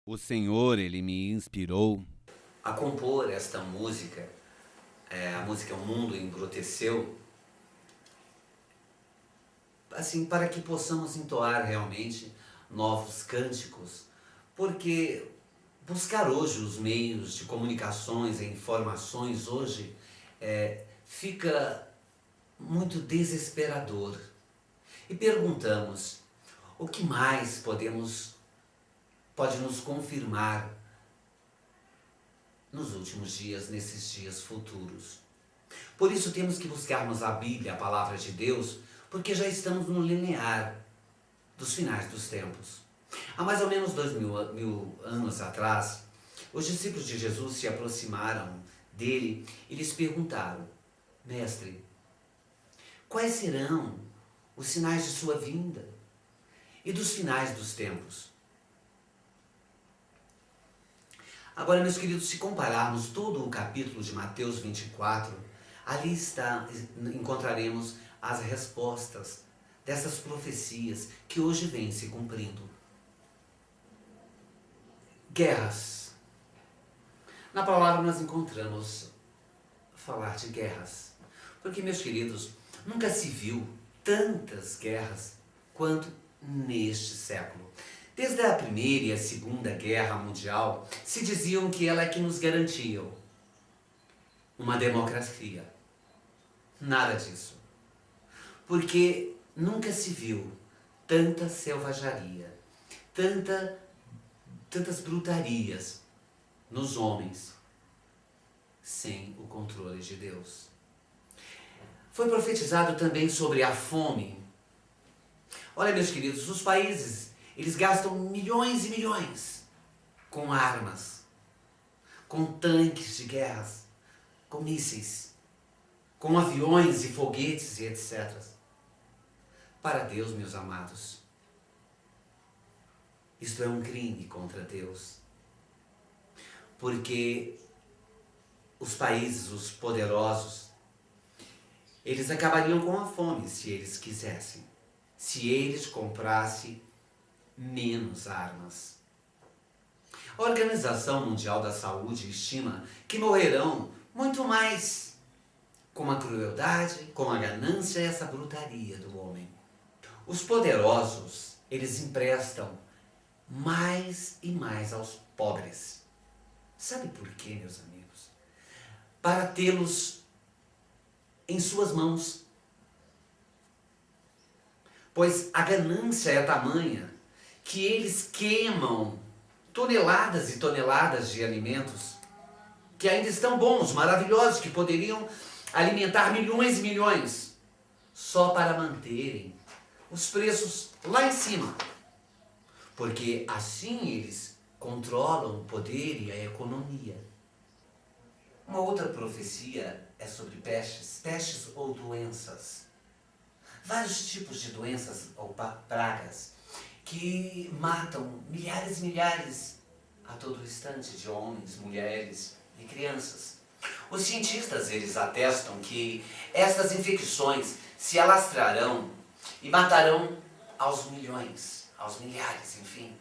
O Senhor, Ele me inspirou a compor esta música, a música O Mundo Embruteceu, assim, para que possamos entoar realmente novos cânticos, porque buscar hoje os meios de comunicações e informações hoje fica muito desesperador. E perguntamos, o que mais pode nos confirmar nos últimos dias, nesses dias futuros? Por isso temos que buscarmos a Bíblia, a Palavra de Deus, porque já estamos no limiar dos finais dos tempos. Há mais ou menos 2000 anos atrás, os discípulos de Jesus se aproximaram dele e lhes perguntaram: Mestre, quais serão os sinais de sua vinda e dos finais dos tempos? Agora, meus queridos, se compararmos todo o capítulo de Mateus 24, ali encontraremos as respostas dessas profecias que hoje vêm se cumprindo. Guerras. Na palavra nós encontramos falar de guerras. Porque, meus queridos, nunca se viu tantas guerras quanto neste século. Desde a Primeira e a Segunda Guerra Mundial, se diziam que ela é que nos garantiam uma democracia. Nada disso. Porque nunca se viu tanta selvageria, tantas brutarias nos homens sem o controle de Deus. Foi profetizado também sobre a fome. Olha, meus queridos, os países, eles gastam milhões e milhões com armas, com tanques de guerra, com mísseis, com aviões e foguetes e etc. Para Deus, meus amados, isto é um crime contra Deus. Porque os países, os poderosos, eles acabariam com a fome se eles quisessem. Se eles comprassem menos armas. A Organização Mundial da Saúde estima que morrerão muito mais com a crueldade, com a ganância e essa brutaria do homem. Os poderosos, eles emprestam mais e mais aos pobres. Sabe por quê, meus amigos? Para tê-los em suas mãos. Pois a ganância é tamanha que eles queimam toneladas e toneladas de alimentos que ainda estão bons, maravilhosos, que poderiam alimentar milhões e milhões, só para manterem os preços lá em cima. Porque assim eles controlam o poder e a economia. Uma outra profecia é sobre pestes ou doenças. Vários tipos de doenças ou pragas que matam milhares e milhares a todo instante de homens, mulheres e crianças. Os cientistas, eles atestam que estas infecções se alastrarão e matarão aos milhões, aos milhares, enfim.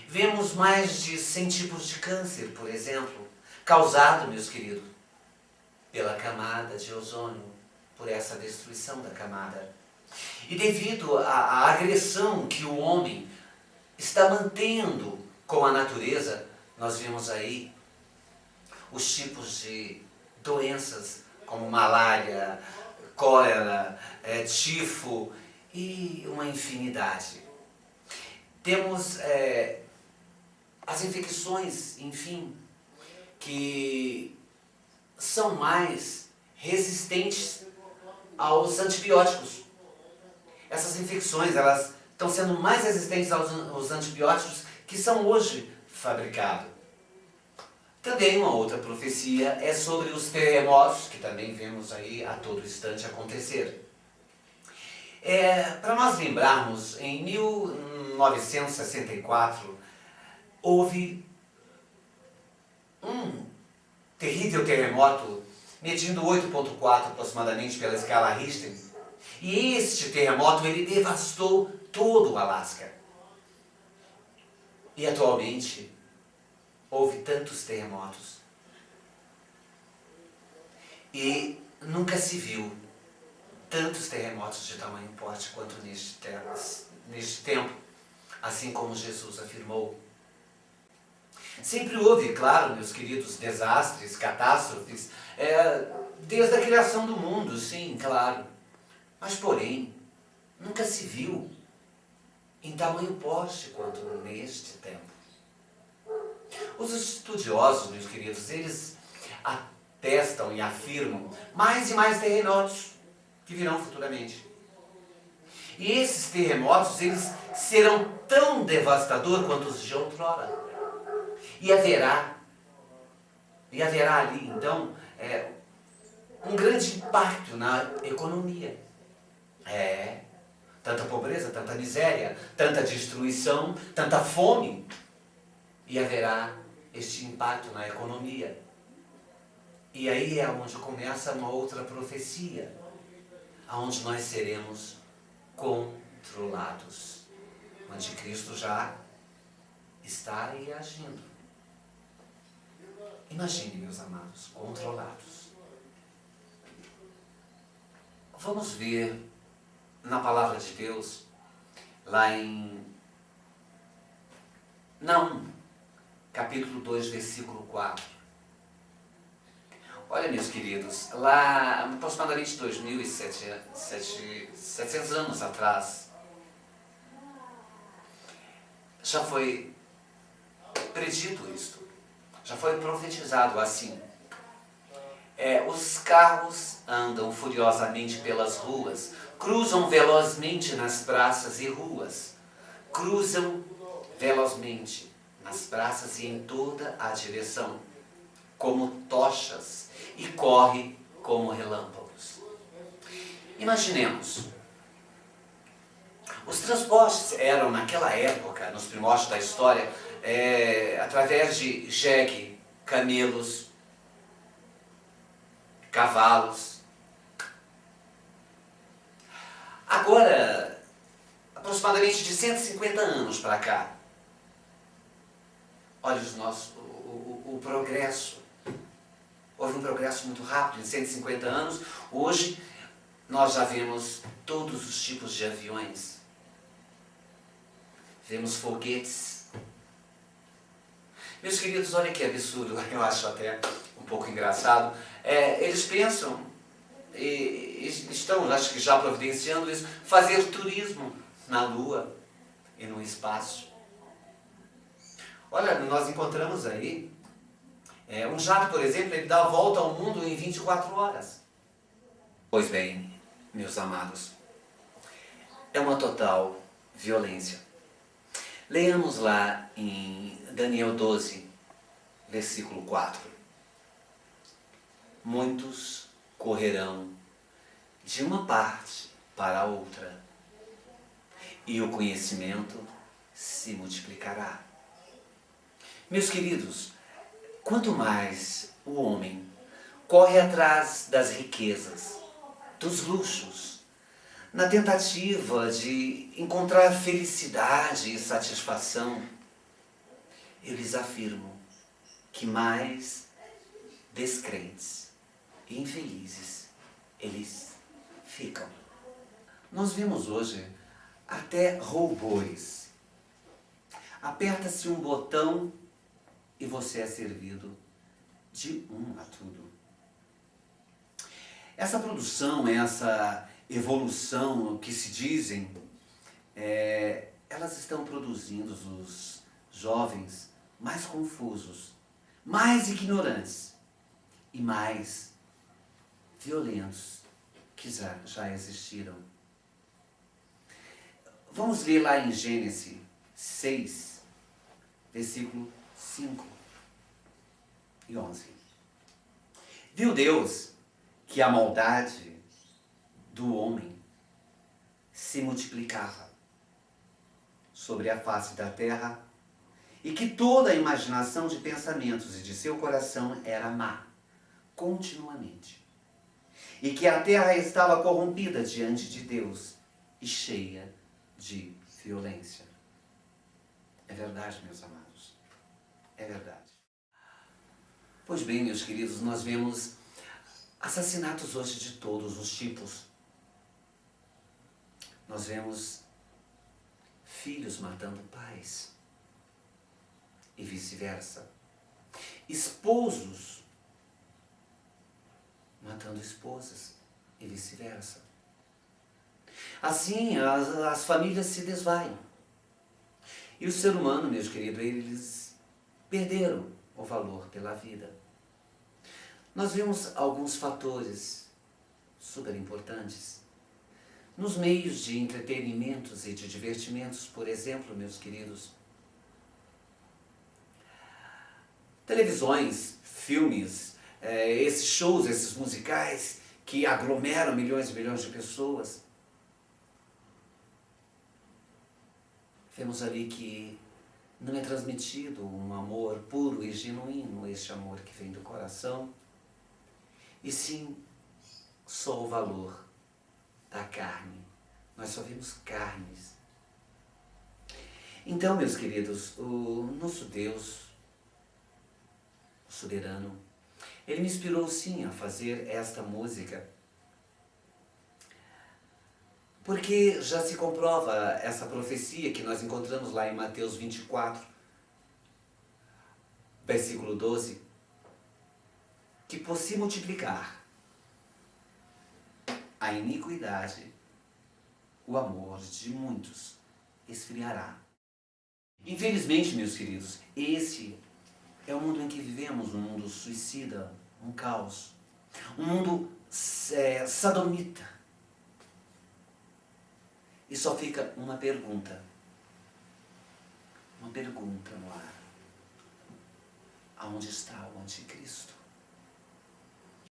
Vemos mais de 100 tipos de câncer, por exemplo, causado, meus queridos, pela camada de ozônio, por essa destruição da camada. E devido à agressão que o homem está mantendo com a natureza, nós vemos aí os tipos de doenças como malária, cólera, tifo e uma infinidade. Temos as infecções, enfim, que são mais resistentes aos antibióticos. Essas infecções, elas estão sendo mais resistentes aos antibióticos que são hoje fabricados. Também uma outra profecia é sobre os terremotos, que também vemos aí a todo instante acontecer. Para nós lembrarmos, em 1964, houve um terrível terremoto, medindo 8,4 aproximadamente pela escala Richter. E este terremoto, ele devastou todo o Alasca. E atualmente houve tantos terremotos. E nunca se viu tantos terremotos de tamanho porte quanto neste tempo, assim como Jesus afirmou. Sempre houve, claro, meus queridos, desastres, catástrofes, desde a criação do mundo, sim, claro. Mas, porém, nunca se viu em tamanho porte quanto neste tempo. Os estudiosos, meus queridos, eles atestam e afirmam mais e mais terremotos que virão futuramente. E esses terremotos, eles serão tão devastadores quanto os de outrora. E haverá ali, então, um grande impacto na economia. Tanta pobreza, tanta miséria, tanta destruição, tanta fome. E haverá este impacto na economia. E aí é onde começa uma outra profecia, onde nós seremos controlados. O anticristo já está aí agindo. Imagine, meus amados, controlados. Vamos ver na palavra de Deus, lá em Naum, capítulo 2, versículo 4. Olha, meus queridos, lá aproximadamente 2.700 anos atrás, já foi predito isto, já foi profetizado assim. Os carros andam furiosamente pelas ruas, cruzam velozmente nas praças e ruas, cruzam velozmente nas praças e em toda a direção, como tochas, e corre como relâmpagos. Imaginemos, os transportes eram naquela época, nos primórdios da história, através de jegue, camelos, cavalos. Agora, aproximadamente de 150 anos para cá, olha o progresso. Houve um progresso muito rápido, em 150 anos. Hoje, nós já vemos todos os tipos de aviões. Vemos foguetes. Meus queridos, olha que absurdo, eu acho até um pouco engraçado. Eles pensam, e estão, acho que já providenciando isso, fazer turismo na Lua e no espaço. Olha, nós encontramos aí, um jato, por exemplo, ele dá a volta ao mundo em 24 horas. Pois bem, meus amados, é uma total violência. Leamos lá em Daniel 12, versículo 4. Muitos correrão de uma parte para a outra, e o conhecimento se multiplicará. Meus queridos, quanto mais o homem corre atrás das riquezas, dos luxos, na tentativa de encontrar felicidade e satisfação, eu lhes afirmo que mais descrentes e infelizes eles ficam. Nós vemos hoje até robôs. Aperta-se um botão e você é servido de a tudo. Essa produção, essa evolução que se dizem, elas estão produzindo os jovens mais confusos, mais ignorantes e mais violentos que já existiram. Vamos ler lá em Gênesis 6, versículo 5 e 11. Viu Deus que a maldade do homem se multiplicava sobre a face da terra e que toda a imaginação de pensamentos e de seu coração era má, continuamente. E que a terra estava corrompida diante de Deus e cheia de violência. É verdade, meus amados. É verdade. Pois bem, meus queridos, nós vemos assassinatos hoje de todos os tipos. Nós vemos filhos matando pais e vice-versa. Esposos matando esposas e vice-versa. Assim, as famílias se desvaiam. E o ser humano, meus queridos, eles perderam o valor pela vida. Nós vemos alguns fatores super importantes nos meios de entretenimentos e de divertimentos, por exemplo, meus queridos. Televisões, filmes, esses shows, esses musicais que aglomeram milhões e milhões de pessoas. Vemos ali que não é transmitido um amor puro e genuíno, este amor que vem do coração, e sim só o valor da carne. Nós só vemos carnes. Então, meus queridos, o nosso Deus, o soberano, ele me inspirou sim a fazer esta música, porque já se comprova essa profecia que nós encontramos lá em Mateus 24, versículo 12, que por se multiplicar a iniquidade, o amor de muitos esfriará. Infelizmente, meus queridos, esse é o mundo em que vivemos, um mundo suicida, um caos, um mundo sadomita. E só fica uma pergunta no ar. Aonde está o anticristo?